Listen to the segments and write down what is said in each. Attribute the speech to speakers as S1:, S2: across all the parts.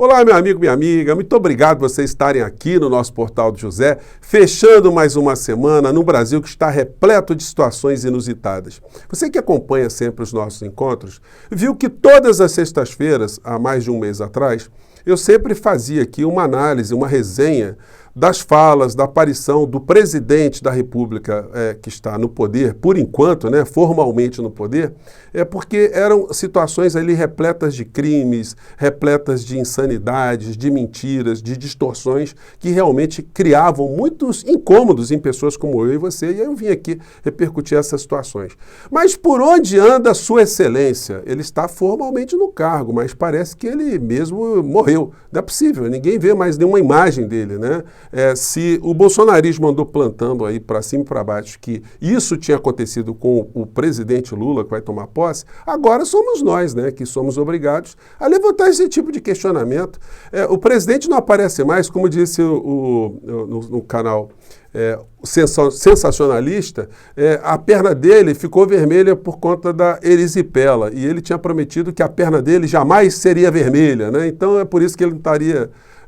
S1: Olá, meu amigo, minha amiga, muito obrigado por vocês estarem aqui no nosso Portal do José, fechando mais uma semana no Brasil que está repleto de situações inusitadas. Você que acompanha sempre os nossos encontros, viu que todas as sextas-feiras, há mais de um mês atrás, eu sempre fazia aqui uma análise, uma resenha das falas, da aparição do presidente da República que está no poder, por enquanto, formalmente no poder, porque eram situações ali repletas de crimes, repletas de insanidades, de mentiras, de distorções que realmente criavam muitos incômodos em pessoas como eu e você, e eu vim aqui repercutir essas situações. Mas por onde anda Sua Excelência? Ele está formalmente no cargo, mas parece que ele mesmo morreu. Não é possível, ninguém vê mais nenhuma imagem dele, né? Se o bolsonarismo andou plantando aí para cima e para baixo que isso tinha acontecido com o presidente Lula, que vai tomar posse, agora somos nós, que somos obrigados a levantar esse tipo de questionamento. O presidente não aparece mais, como disse no canal sensacionalista, a perna dele ficou vermelha por conta da erisipela, e ele tinha prometido que a perna dele jamais seria vermelha, Então é por isso que ele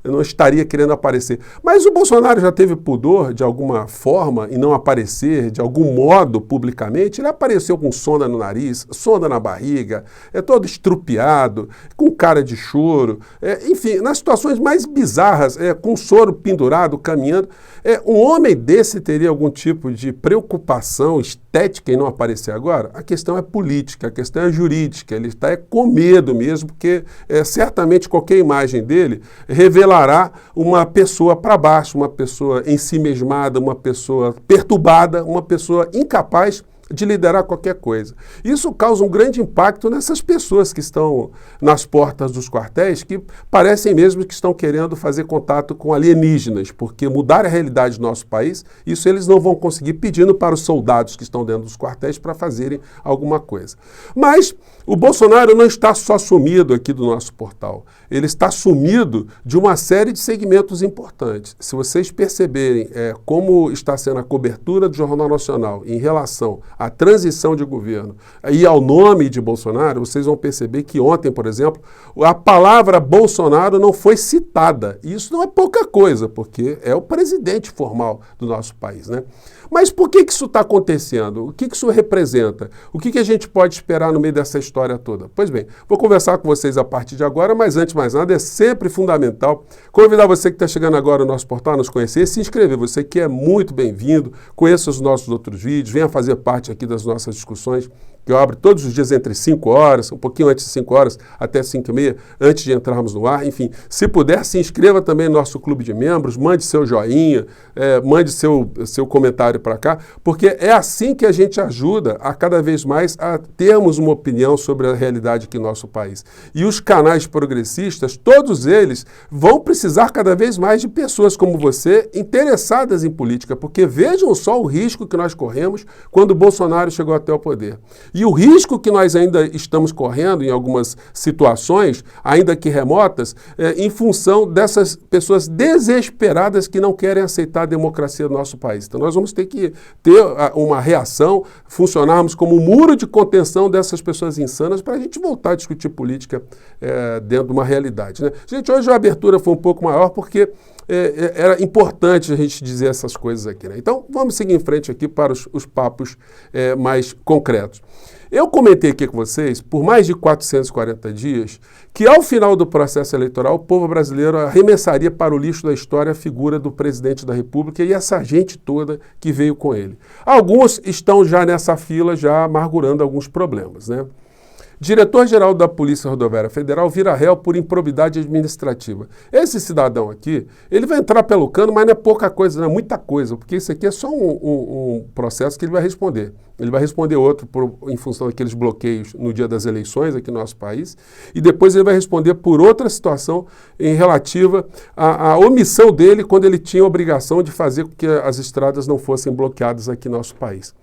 S1: não estaria querendo aparecer. Mas o Bolsonaro já teve pudor, de alguma forma, em não aparecer, de algum modo, publicamente. Ele apareceu com sonda no nariz, sonda na barriga, todo estrupiado, com cara de choro, enfim, nas situações mais bizarras, com soro pendurado, caminhando. Um homem desse teria algum tipo de preocupação estética em não aparecer agora? A questão é política, a questão é jurídica. Ele está com medo mesmo, porque certamente qualquer imagem dele revelará uma pessoa para baixo, uma pessoa ensimesmada, uma pessoa perturbada, uma pessoa incapaz de liderar qualquer coisa. Isso causa um grande impacto nessas pessoas que estão nas portas dos quartéis, que parecem mesmo que estão querendo fazer contato com alienígenas, porque mudar a realidade do nosso país, isso eles não vão conseguir pedindo para os soldados que estão dentro dos quartéis para fazerem alguma coisa. Mas o Bolsonaro não está só sumido aqui do nosso portal, ele está sumido de uma série de segmentos importantes. Se vocês perceberem como está sendo a cobertura do Jornal Nacional em relação à transição de governo e ao nome de Bolsonaro, vocês vão perceber que ontem, por exemplo, a palavra Bolsonaro não foi citada. E isso não é pouca coisa, porque é o presidente formal do nosso país, Mas por que isso está acontecendo? O que isso representa? O que a gente pode esperar no meio dessa história toda? Pois bem, vou conversar com vocês a partir de agora, mas antes de mais nada, é sempre fundamental convidar você que está chegando agora no nosso portal a nos conhecer, se inscrever. Você que é muito bem-vindo, conheça os nossos outros vídeos, venha fazer parte aqui das nossas discussões, que eu abro todos os dias entre 5 horas, um pouquinho antes de 5 horas, até 5h30, antes de entrarmos no ar. Enfim, se puder, se inscreva também no nosso clube de membros, mande seu joinha, mande seu comentário para cá, porque é assim que a gente ajuda a cada vez mais a termos uma opinião sobre a realidade aqui no nosso país. E os canais progressistas, todos eles, vão precisar cada vez mais de pessoas como você interessadas em política, porque vejam só o risco que nós corremos quando o Bolsonaro chegou até o poder. E o risco que nós ainda estamos correndo em algumas situações, ainda que remotas, em função dessas pessoas desesperadas que não querem aceitar a democracia do nosso país. Então nós vamos ter que ter uma reação, funcionarmos como um muro de contenção dessas pessoas insanas para a gente voltar a discutir política dentro de uma realidade. Gente, hoje a abertura foi um pouco maior porque era importante a gente dizer essas coisas aqui. Então, vamos seguir em frente aqui para os papos mais concretos. Eu comentei aqui com vocês, por mais de 440 dias, que ao final do processo eleitoral, o povo brasileiro arremessaria para o lixo da história a figura do presidente da República e essa gente toda que veio com ele. Alguns estão já nessa fila, já amargurando alguns problemas, Diretor-geral da Polícia Rodoviária Federal vira réu por improbidade administrativa. Esse cidadão aqui, ele vai entrar pelo cano, mas não é pouca coisa, não é muita coisa, porque isso aqui é só um processo que ele vai responder. Ele vai responder outro em função daqueles bloqueios no dia das eleições aqui no nosso país, e depois ele vai responder por outra situação em relativa à omissão dele quando ele tinha a obrigação de fazer com que as estradas não fossem bloqueadas aqui no nosso país.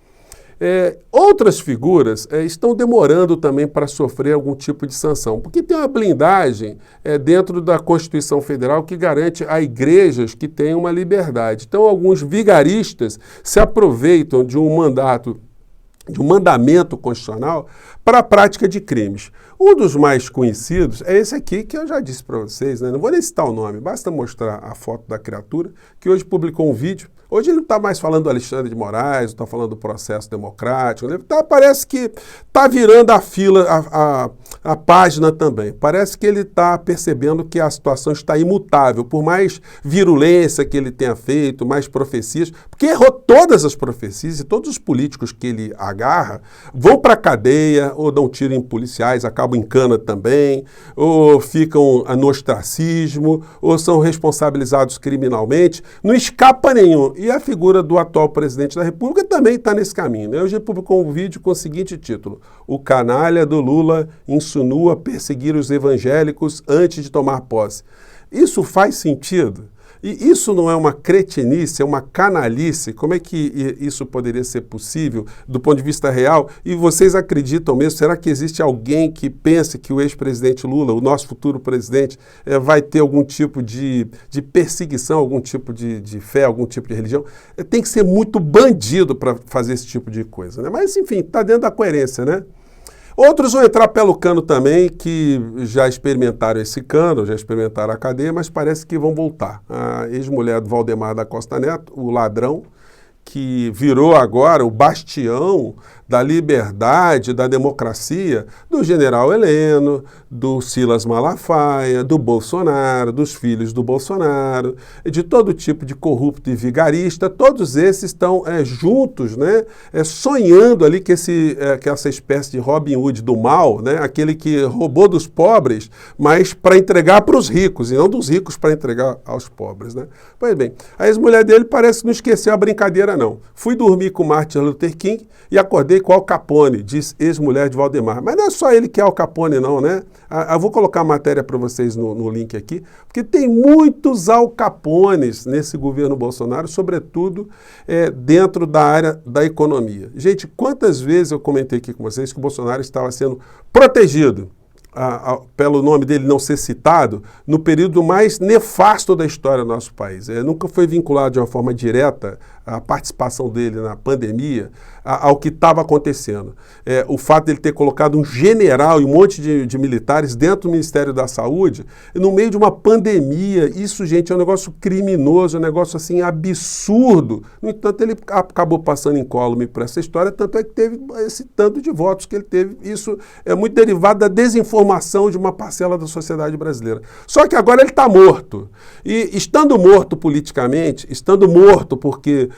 S1: Outras figuras estão demorando também para sofrer algum tipo de sanção, porque tem uma blindagem dentro da Constituição Federal que garante a igrejas que têm uma liberdade. Então, alguns vigaristas se aproveitam de um mandamento constitucional para a prática de crimes. Um dos mais conhecidos é esse aqui, que eu já disse para vocês, né? Não vou nem citar o nome, basta mostrar a foto da criatura, que hoje publicou um vídeo. Hoje ele não está mais falando do Alexandre de Moraes, não está falando do processo democrático, né? Parece que está virando a fila, a página também. Parece que ele está percebendo que a situação está imutável, por mais virulência que ele tenha feito, mais profecias, porque errou todas as profecias e todos os políticos que ele agarra vão para a cadeia, ou dão tiro em policiais, acabam em cana também, ou ficam no ostracismo, ou são responsabilizados criminalmente, não escapa nenhum. E a figura do atual presidente da República também está nesse caminho, né? Hoje ele publicou um vídeo com o seguinte título: "O canalha do Lula insinua perseguir os evangélicos antes de tomar posse". Isso faz sentido? E isso não é uma cretinice, é uma canalice? Como é que isso poderia ser possível do ponto de vista real? E vocês acreditam mesmo? Será que existe alguém que pense que o ex-presidente Lula, o nosso futuro presidente, vai ter algum tipo de perseguição, algum tipo de fé, algum tipo de religião? Tem que ser muito bandido para fazer esse tipo de coisa, né? Mas, enfim, está dentro da coerência, né? Outros vão entrar pelo cano também, que já experimentaram esse cano, já experimentaram a cadeia, mas parece que vão voltar. A ex-mulher do Valdemar da Costa Neto, o ladrão, que virou agora o bastião da liberdade, da democracia, do general Heleno, do Silas Malafaia, do Bolsonaro, dos filhos do Bolsonaro, de todo tipo de corrupto e vigarista. Todos esses estão juntos, né, sonhando ali que essa espécie de Robin Hood do mal, né, aquele que roubou dos pobres, mas para entregar para os ricos, e não dos ricos para entregar aos pobres, né? Pois bem, a ex-mulher dele parece que não esqueceu a brincadeira, não. Fui dormir com Martin Luther King e acordei com Al Capone, diz ex-mulher de Valdemar. Mas não é só ele que é Al Capone, não, né? Eu vou colocar a matéria para vocês no link aqui, porque tem muitos Al Capones nesse governo Bolsonaro, sobretudo dentro da área da economia. Gente, quantas vezes eu comentei aqui com vocês que o Bolsonaro estava sendo protegido, pelo nome dele não ser citado, no período mais nefasto da história do nosso país. Nunca foi vinculado de uma forma direta a participação dele na pandemia ao que estava acontecendo. O fato de ele ter colocado um general e um monte de militares dentro do Ministério da Saúde, no meio de uma pandemia, isso, gente, é um negócio criminoso, é um negócio assim absurdo. No entanto, ele acabou passando incólume por essa história, tanto é que teve esse tanto de votos que ele teve. Isso é muito derivado da desinformação de uma parcela da sociedade brasileira. Só que agora ele está morto. E estando morto politicamente, estando morto porque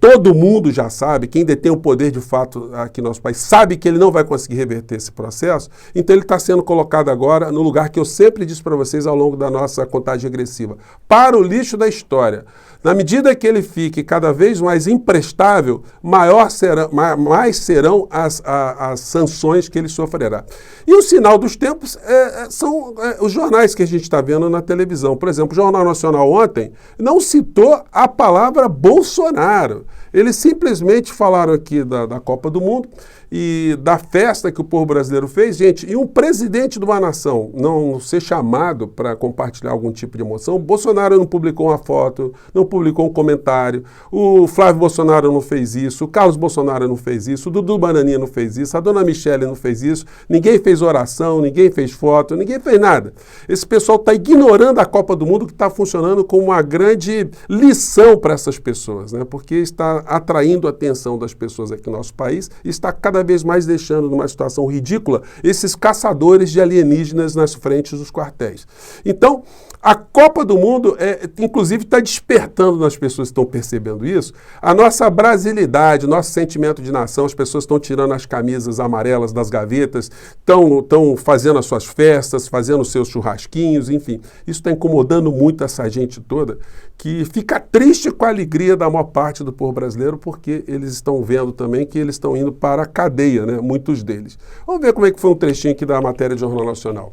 S1: todo mundo já sabe, quem detém o poder de fato aqui no nosso país, sabe que ele não vai conseguir reverter esse processo, então ele está sendo colocado agora no lugar que eu sempre disse para vocês ao longo da nossa contagem regressiva, para o lixo da história. Na medida que ele fique cada vez mais imprestável, mais serão as sanções que ele sofrerá. E o sinal dos tempos são os jornais que a gente está vendo na televisão. Por exemplo, o Jornal Nacional ontem não citou a palavra Bolsonaro. Eles simplesmente falaram aqui da Copa do Mundo e da festa que o povo brasileiro fez. Gente, e um presidente de uma nação não ser chamado para compartilhar algum tipo de emoção, Bolsonaro não publicou uma foto, não publicou um comentário, o Flávio Bolsonaro não fez isso, o Carlos Bolsonaro não fez isso, o Dudu Bananinha não fez isso, a dona Michele não fez isso, ninguém fez oração, ninguém fez foto, ninguém fez nada. Esse pessoal está ignorando a Copa do Mundo, que está funcionando como uma grande lição para essas pessoas, né? Porque está atraindo a atenção das pessoas aqui no nosso país e está cada vez mais deixando numa situação ridícula esses caçadores de alienígenas nas frentes dos quartéis. Então, a Copa do Mundo, inclusive, está despertando nas pessoas que estão percebendo isso, a nossa brasilidade, nosso sentimento de nação. As pessoas estão tirando as camisas amarelas das gavetas, estão fazendo as suas festas, fazendo os seus churrasquinhos, enfim. Isso está incomodando muito essa gente toda, que fica triste com a alegria da maior parte do povo brasileiro, porque eles estão vendo também que eles estão indo para a cadeia, né? Muitos deles. Vamos ver como é que foi um trechinho aqui da matéria do Jornal Nacional.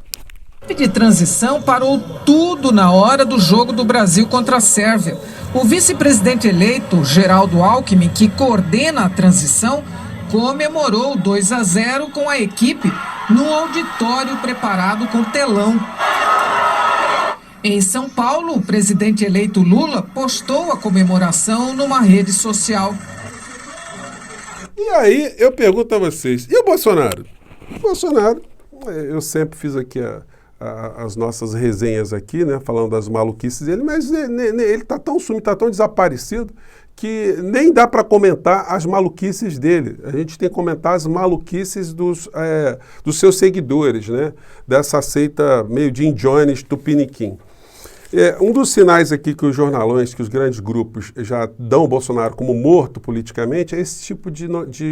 S2: De transição parou tudo na hora do jogo do Brasil contra a Sérvia. O vice-presidente eleito, Geraldo Alckmin, que coordena a transição, comemorou 2-0 com a equipe no auditório preparado com telão. Em São Paulo, o presidente eleito Lula postou a comemoração numa rede social.
S1: E aí eu pergunto a vocês, e o Bolsonaro? O Bolsonaro eu sempre fiz aqui as nossas resenhas aqui, né, falando das maluquices dele, mas ele está tão sumido, está tão desaparecido, que nem dá para comentar as maluquices dele. A gente tem que comentar as maluquices dos seus seguidores, né, dessa seita meio Jim Jones Tupiniquim. Um dos sinais aqui que os jornalões, que os grandes grupos já dão o Bolsonaro como morto politicamente, é esse tipo de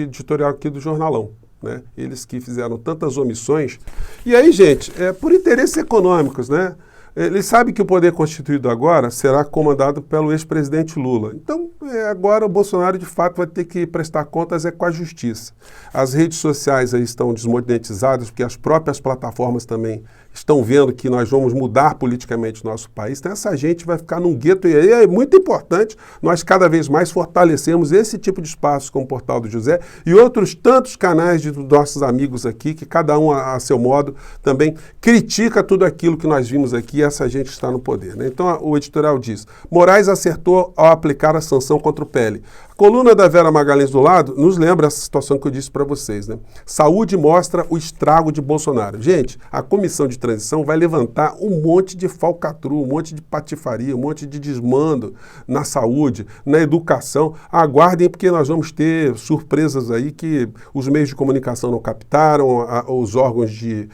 S1: editorial aqui do jornalão, né? Eles que fizeram tantas omissões. E aí, gente, por interesses econômicos, né? Eles sabem que o poder constituído agora será comandado pelo ex-presidente Lula. Então, agora o Bolsonaro, de fato, vai ter que prestar contas com a justiça. As redes sociais aí estão desmonetizadas, porque as próprias plataformas também estão vendo que nós vamos mudar politicamente o nosso país. Então, essa gente vai ficar num gueto. E aí é muito importante nós cada vez mais fortalecermos esse tipo de espaço, como o Portal do José e outros tantos canais de nossos amigos aqui, que cada um, a seu modo, também critica tudo aquilo que nós vimos aqui, essa gente está no poder, né? Então, o editorial diz: Moraes acertou ao aplicar a sanção contra o PL. A coluna da Vera Magalhães do lado nos lembra essa situação que eu disse para vocês, né? Saúde mostra o estrago de Bolsonaro. Gente, a comissão de transição vai levantar um monte de falcatrua, um monte de patifaria, um monte de desmando na saúde, na educação. Aguardem, porque nós vamos ter surpresas aí que os meios de comunicação não captaram, os órgãos de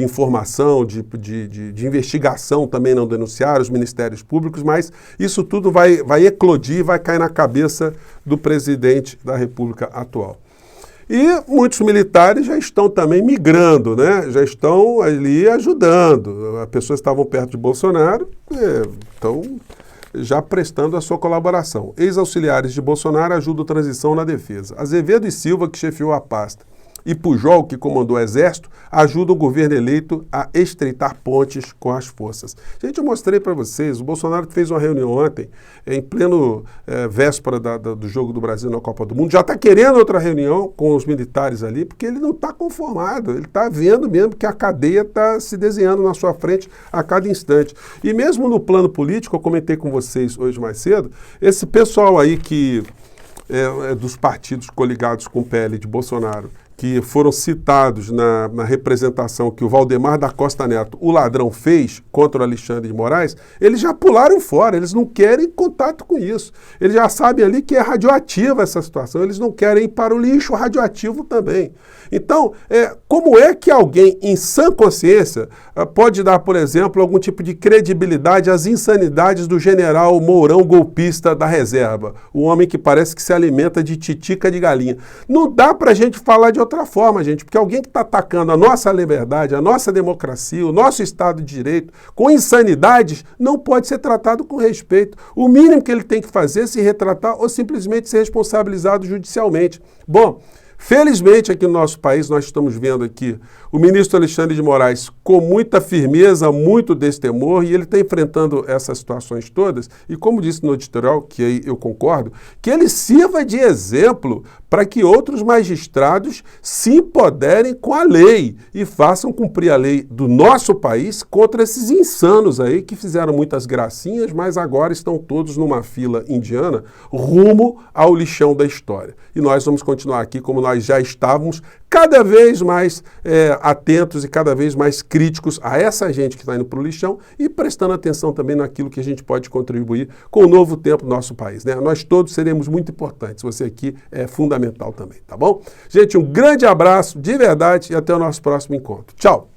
S1: informação, de investigação também não denunciaram, os ministérios públicos, mas isso tudo vai eclodir, vai cair na cabeça do presidente da República atual. E muitos militares já estão também migrando, né? Já estão ali ajudando. As pessoas estavam perto de Bolsonaro, estão já prestando a sua colaboração. Ex-auxiliares de Bolsonaro ajudam a transição na defesa. Azevedo e Silva, que chefiou a pasta, e Pujol, que comandou o Exército, ajuda o governo eleito a estreitar pontes com as forças. Gente, eu mostrei para vocês, o Bolsonaro fez uma reunião ontem, em pleno véspera do jogo do Brasil na Copa do Mundo, já está querendo outra reunião com os militares ali, porque ele não está conformado, ele está vendo mesmo que a cadeia está se desenhando na sua frente a cada instante. E mesmo no plano político, eu comentei com vocês hoje mais cedo, esse pessoal aí que dos partidos coligados com o PL de Bolsonaro, que foram citados na representação que o Valdemar da Costa Neto, o ladrão, fez contra o Alexandre de Moraes, eles já pularam fora, eles não querem contato com isso. Eles já sabem ali que é radioativa essa situação, eles não querem ir para o lixo radioativo também. Então, como é que alguém em sã consciência pode dar, por exemplo, algum tipo de credibilidade às insanidades do general Mourão, golpista da reserva, o homem que parece que se alimenta de titica de galinha? Não dá para a gente falar de outra forma, gente, porque alguém que está atacando a nossa liberdade, a nossa democracia, o nosso Estado de Direito, com insanidades, não pode ser tratado com respeito. O mínimo que ele tem que fazer é se retratar ou simplesmente ser responsabilizado judicialmente. Bom, felizmente aqui no nosso país nós estamos vendo aqui o ministro Alexandre de Moraes com muita firmeza, muito destemor, e ele está enfrentando essas situações todas, e como disse no editorial, que aí eu concordo, que ele sirva de exemplo para que outros magistrados se empoderem com a lei e façam cumprir a lei do nosso país contra esses insanos aí que fizeram muitas gracinhas, mas agora estão todos numa fila indiana rumo ao lixão da história. E nós vamos continuar aqui como nós já estávamos, cada vez mais atentos e cada vez mais críticos a essa gente que está indo para o lixão e prestando atenção também naquilo que a gente pode contribuir com o novo tempo do nosso país, né? Nós todos seremos muito importantes, você aqui é fundamental também, tá bom? Gente, um grande abraço de verdade e até o nosso próximo encontro. Tchau!